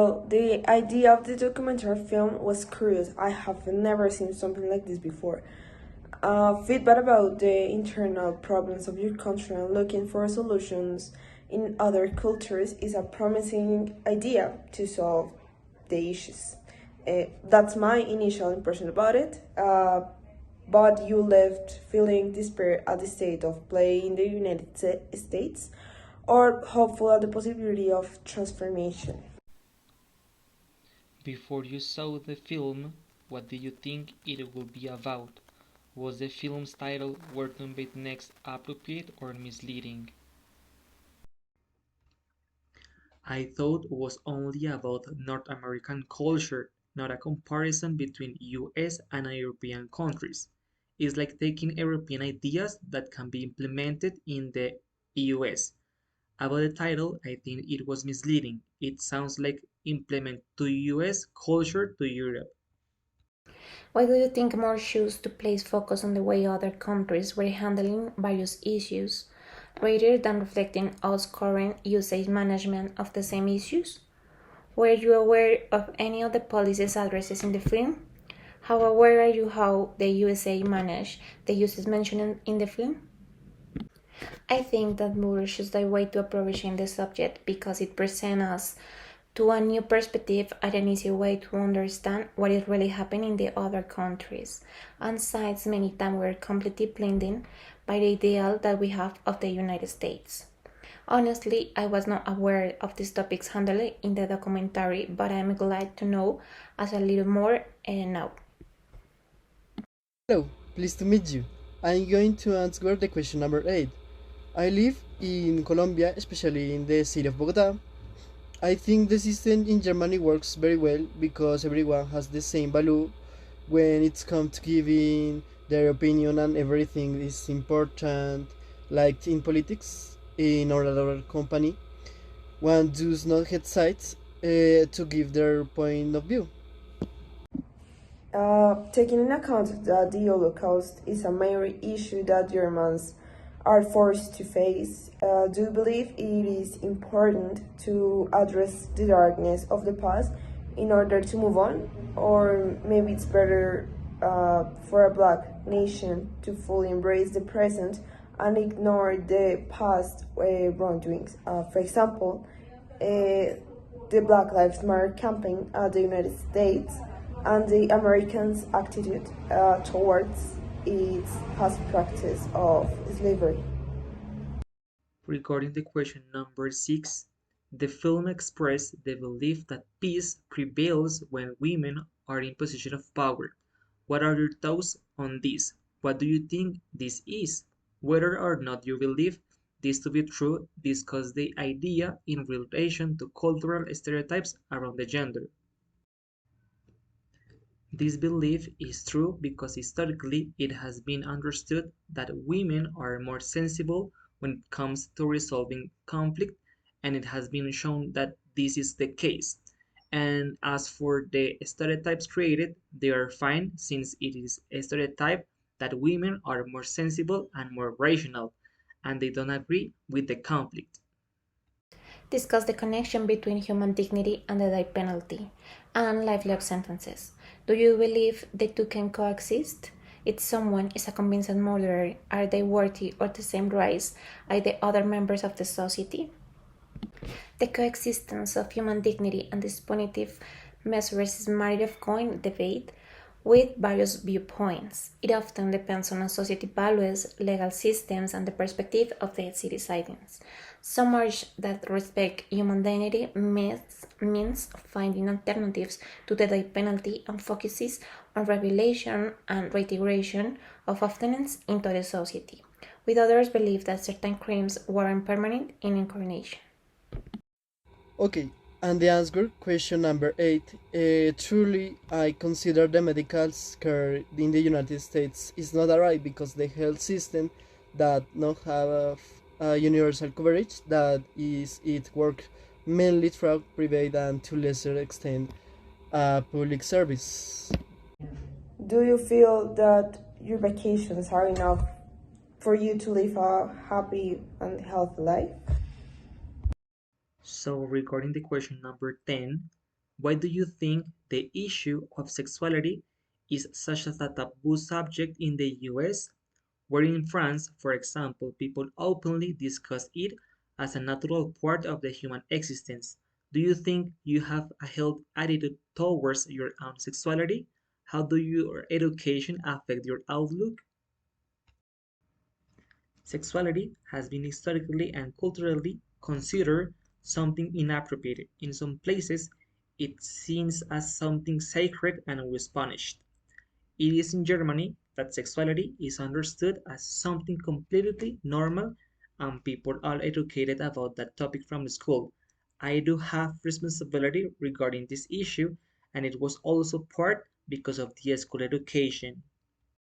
Well, the idea of the documentary film was curious. I have never seen something like this before. Feedback about the internal problems of your country and looking for solutions in other cultures is a promising idea to solve the issues. That's my initial impression about it. But you left feeling despair at the state of play in the United States or hopeful at the possibility of transformation. Before you saw the film, what did you think it would be about? Was the film's title Where to Invade Next appropriate or misleading? I thought it was only about North American culture, not a comparison between US and European countries. It's like taking European ideas that can be implemented in the US. About the title, I think it was misleading. It sounds like implement to US culture to Europe. Why do you think more choose to place focus on the way other countries were handling various issues, rather than reflecting us current usage management of the same issues? Were you aware of any of the policies addresses in the film? How aware are you how the USA manage the uses mentioned in the film? I think that Moorish is the way to approaching the subject because it presents us to a new perspective and an easy way to understand what is really happening in the other countries. And sides many times were completely blinded by the ideal that we have of the United States. Honestly, I was not aware of these topics handled in the documentary, but I'm glad to know as a little more now. Hello, pleased to meet you. I'm going to answer the question number 8. I live in Colombia, especially in the city of Bogota. I think the system in Germany works very well because everyone has the same value when it's come to giving their opinion and everything is important. Like in politics, in our other company, one does not have sides to give their point of view. Taking in account that the Holocaust is a major issue that Germans are forced to face, do you believe it is important to address the darkness of the past in order to move on? Or maybe it's better for a black nation to fully embrace the present and ignore the past wrongdoings? For example, the Black Lives Matter campaign at the United States and the Americans' attitude towards its past practice of slavery. Regarding the question number 6, the film expressed the belief that peace prevails when women are in position of power. What are your thoughts on this? What do you think this is? Whether or not you believe this to be true, discuss the idea in relation to cultural stereotypes around the gender. This belief is true because historically it has been understood that women are more sensible when it comes to resolving conflict, and it has been shown that this is the case. And as for the stereotypes created, they are fine since it is a stereotype that women are more sensible and more rational, and they don't agree with the conflict. Discuss the connection between human dignity and the death penalty and lifelong sentences. Do you believe the two can coexist? If someone is a convincing murderer, are they worthy of the same rights as the other members of the society? The coexistence of human dignity and this punitive measures is a matter of ongoing debate with various viewpoints. It often depends on society values, legal systems, and the perspective of the citizens. Some urge that respect human dignity means finding alternatives to the death penalty and focuses on revelation and reintegration of offenders into the society, with others believe that certain crimes warrant permanent incarceration. Okay, and the answer, question number 8. Truly, I consider the medical care in the United States is not alright because the health system that not have a universal coverage that is it work mainly through private and to lesser extent public service. Do you feel that your vacations are enough for you to live a happy and healthy life? So regarding the question number 10, Why do you think the issue of sexuality is such a taboo subject in the US, where in France, for example, people openly discuss it as a natural part of the human existence? Do you think you have a healthy attitude towards your own sexuality? How do your education affect your outlook? Sexuality has been historically and culturally considered something inappropriate. In some places, it seems as something sacred and was punished. It is in Germany that sexuality is understood as something completely normal and people are educated about that topic from school. I do have responsibility regarding this issue and it was also part because of the school education.